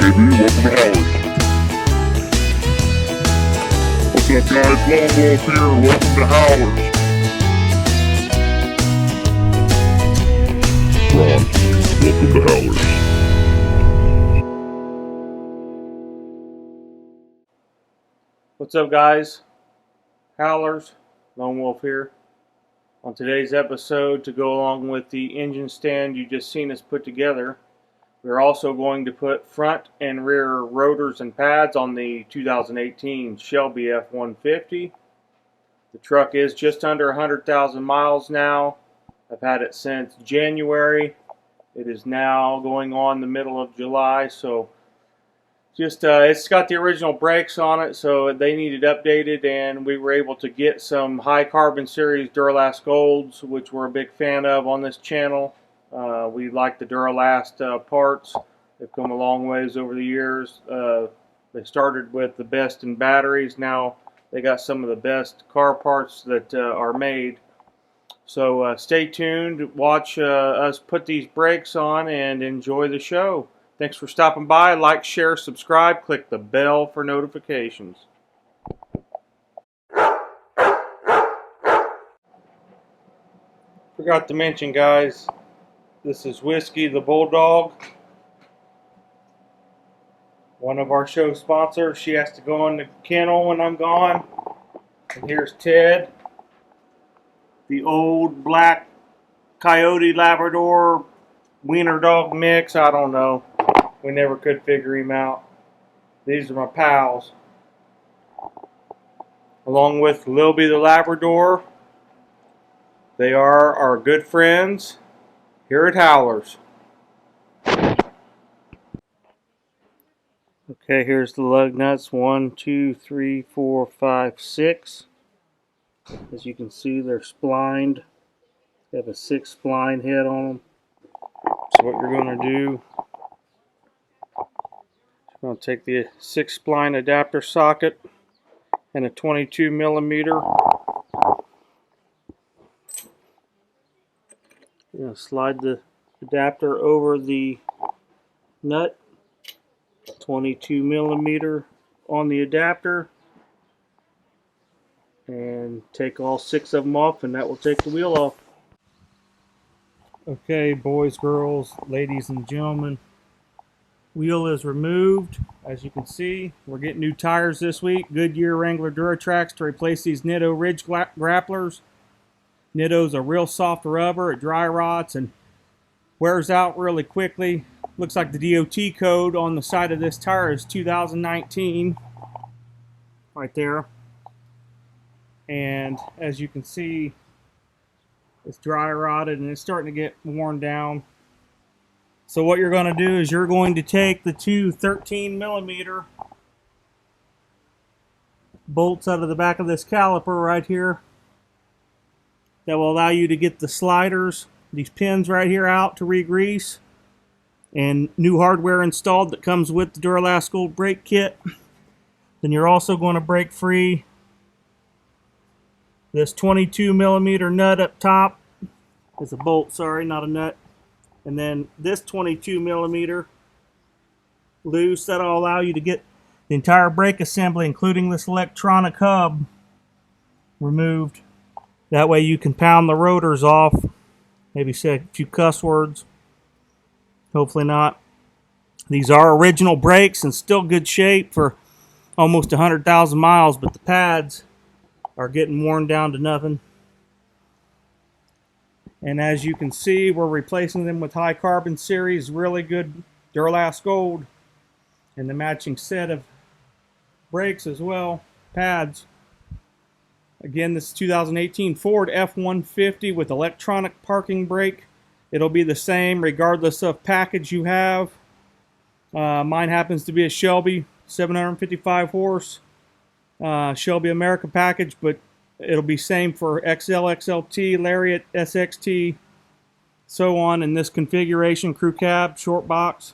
Welcome to Howlers. What's up, guys? Lone Wolf here. Welcome to Howlers. Ron, welcome to Howlers. What's up, guys? Howlers, Lone Wolf here. On today's episode, to go along with the engine stand you just seen us put together, we're also going to put front and rear rotors and pads on the 2018 Shelby F150. The truck is just under 100,000 miles now. I've had it since January. It is now going on the middle of July, so it's got the original brakes on it, so they needed updated, and we were able to get some high carbon series duralast golds, which we're a big fan of on this channel. We like the duralast parts. They've come a long ways over the years. They started with the best in batteries. Now they got some of the best car parts that are made. So stay tuned, watch us put these brakes on, and enjoy the show. Thanks for stopping by. Like, share, subscribe. Click the bell for notifications. Forgot to mention, guys, this is Whiskey the Bulldog, one of our show sponsors. She has to go in the kennel when I'm gone. And here's Ted, the old black coyote Labrador wiener dog mix. I don't know. We never could figure him out. These are my pals. Along with Shelby the Labrador. They are our good friends here at Howlers. Okay, here's the lug nuts. 1, 2, 3, 4, 5, 6. As you can see, they're splined. They have a 6 spline head on them. So what you're going to do, you're going to take the 6 spline adapter socket and a 22 millimeter. You're going to slide the adapter over the nut, 22 millimeter on the adapter, and take all 6 of them off, and that will take the wheel off. Okay, boys, girls, ladies and gentlemen, wheel is removed. As you can see, we're getting new tires this week. Goodyear Wrangler Duratrax to replace these Nitto Ridge grapplers. Nitto's a real soft rubber. It dry rots and wears out really quickly. Looks like the DOT code on the side of this tire is 2019 right there. And as you can see, it's dry rotted and it's starting to get worn down. So what you're going to do is you're going to take the two 13 millimeter bolts out of the back of this caliper right here. That will allow you to get the sliders, these pins right here, out to re-grease. And new hardware installed that comes with the Duralast Gold brake kit. Then you're also going to break free this 22 millimeter nut up top. It's a bolt, sorry, not a nut. And then this 22 millimeter loose. That'll allow you to get the entire brake assembly, including this electronic hub, removed. That way you can pound the rotors off. Maybe say a few cuss words. Hopefully not. These are original brakes and still good shape for almost 100,000 miles, but the pads are getting worn down to nothing. And as you can see, we're replacing them with high carbon series, really good Duralast Gold, and the matching set of brakes as well, pads. Again, this is 2018 Ford F150 with electronic parking brake. It'll be the same regardless of package you have. Mine happens to be a Shelby 755 horse Shelby America package, but it'll be same for XL, XLT, Lariat, SXT, so on in this configuration, crew cab, short box.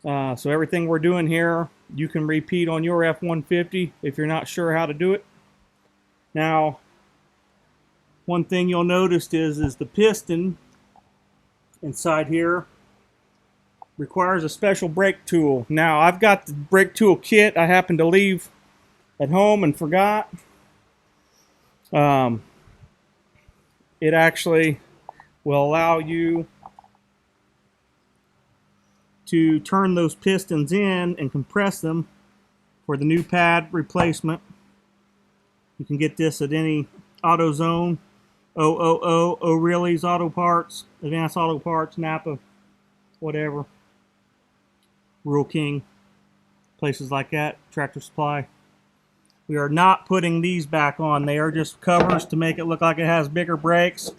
So everything we're doing here, you can repeat on your F-150 if you're not sure how to do it. Now, one thing you'll notice is the piston inside here requires a special brake tool. Now, I've got the brake tool kit I happened to leave at home and forgot. It actually will allow you to turn those pistons in and compress them for the new pad replacement. You can get this at any AutoZone, O'Reilly's Auto Parts, Advanced Auto Parts, Napa, whatever, Rural King, places like that, Tractor Supply. We are not putting these back on. They are just covers to make it look like it has bigger brakes.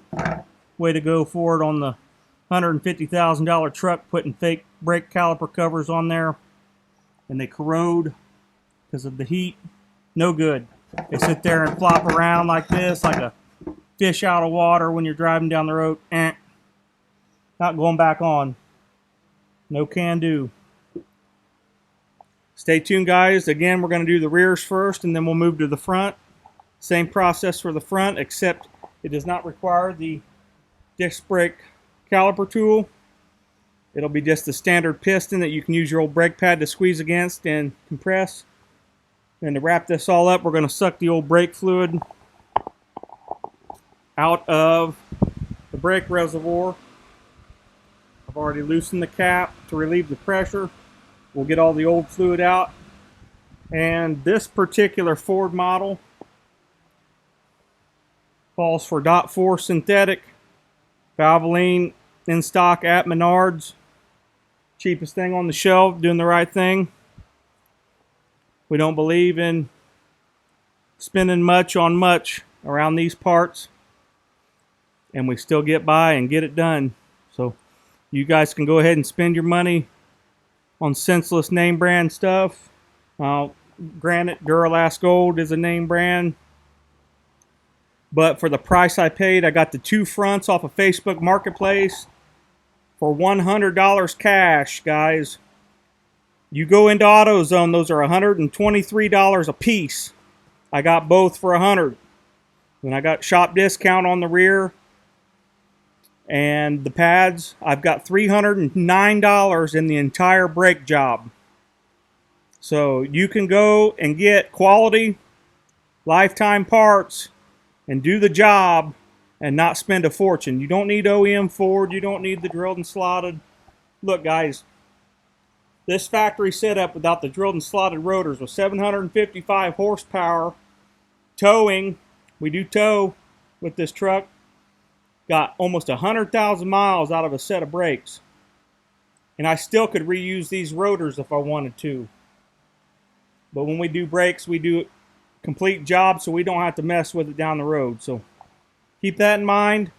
Way to go for it on the $150,000 truck, putting fake brake caliper covers on there. And they corrode because of the heat. No good. They sit there and flop around like this, like a fish out of water when you're driving down the road. Not going back on. No can do. Stay tuned, guys. Again, we're going to do the rears first, and then we'll move to the front. Same process for the front, except it does not require the disc brake caliper tool. It'll be just the standard piston that you can use your old brake pad to squeeze against and compress. And to wrap this all up, we're going to suck the old brake fluid out of the brake reservoir. I've already loosened the cap to relieve the pressure. We'll get all the old fluid out. And this particular Ford model calls for .4 synthetic Valvoline in stock at Menards. Cheapest thing on the shelf, doing the right thing. We don't believe in spending much on much around these parts, and we still get by and get it done. So you guys can go ahead and spend your money on senseless name brand stuff. Granted, Duralast Gold is a name brand, but for the price I paid, I got the two fronts off of Facebook Marketplace for $100 cash, guys. You go into AutoZone, those are $123 a piece. I got both for $100. And I got shop discount on the rear. And the pads, I've got $309 in the entire brake job. So you can go and get quality lifetime parts and do the job and not spend a fortune. You don't need OEM Ford. You don't need the drilled and slotted. Look, guys, this factory setup without the drilled and slotted rotors with 755 horsepower towing. We do tow with this truck. Got almost 100,000 miles out of a set of brakes. And I still could reuse these rotors if I wanted to. But when we do brakes, we do complete job so we don't have to mess with it down the road. So keep that in mind.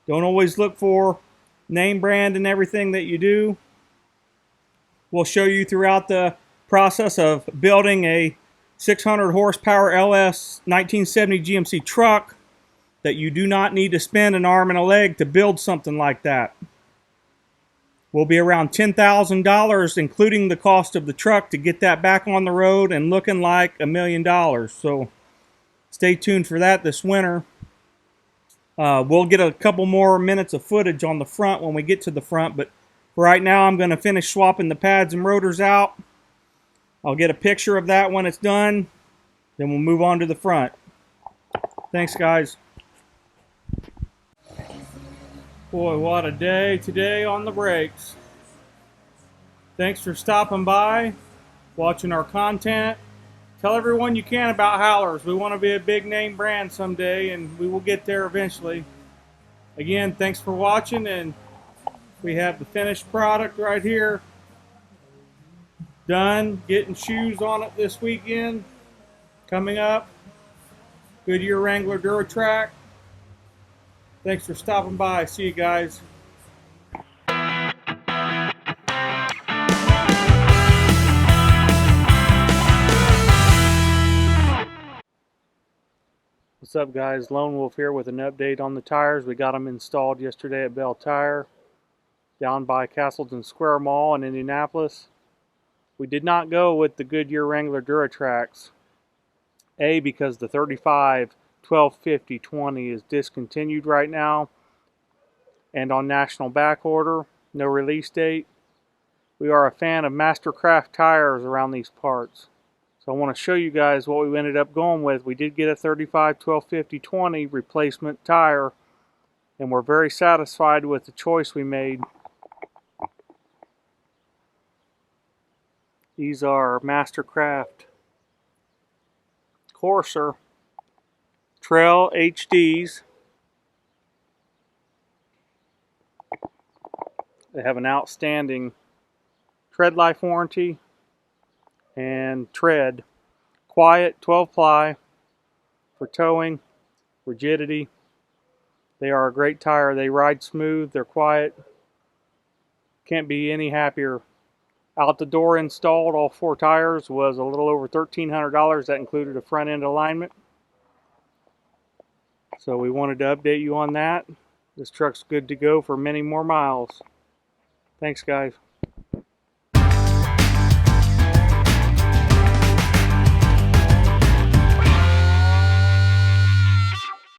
Don't always look for name brand in everything that you do. We'll show you throughout the process of building a 600 horsepower LS 1970 GMC truck that you do not need to spend an arm and a leg to build something like that. Will be around $10,000, including the cost of the truck, to get that back on the road and looking like $1 million. So stay tuned for that this winter. We'll get a couple more minutes of footage on the front when we get to the front, but for right now I'm going to finish swapping the pads and rotors out. I'll get a picture of that when it's done, then we'll move on to the front. Thanks, guys. Boy, what a day today on the brakes. Thanks for stopping by, watching our content. Tell everyone you can about Howlers. We want to be a big name brand someday, and we will get there eventually. Again, thanks for watching, and we have the finished product right here. Done. Getting shoes on it this weekend. Coming up. Goodyear Wrangler DuraTrack. Thanks for stopping by. See you guys. What's up, guys? Lone Wolf here with an update on the tires. We got them installed yesterday at Bell Tire down by Castleton Square Mall in Indianapolis. We did not go with the Goodyear Wrangler DuraTracks. A, because the 35 1250 20 is discontinued right now and on national back order, no release date. we are a fan of Mastercraft tires around these parts. So I want to show you guys what we ended up going with. We did get a 35 1250 20 replacement tire, and we're very satisfied with the choice we made. These are Mastercraft Corsair Trail HDs. They have an outstanding tread life warranty and tread. Quiet 12 ply for towing, rigidity. They are a great tire. They ride smooth, they're quiet. Can't be any happier. Out the door installed, all 4 tires, was a little over $1,300. That included a front end alignment. So we wanted to update you on that. This truck's good to go for many more miles. Thanks, guys.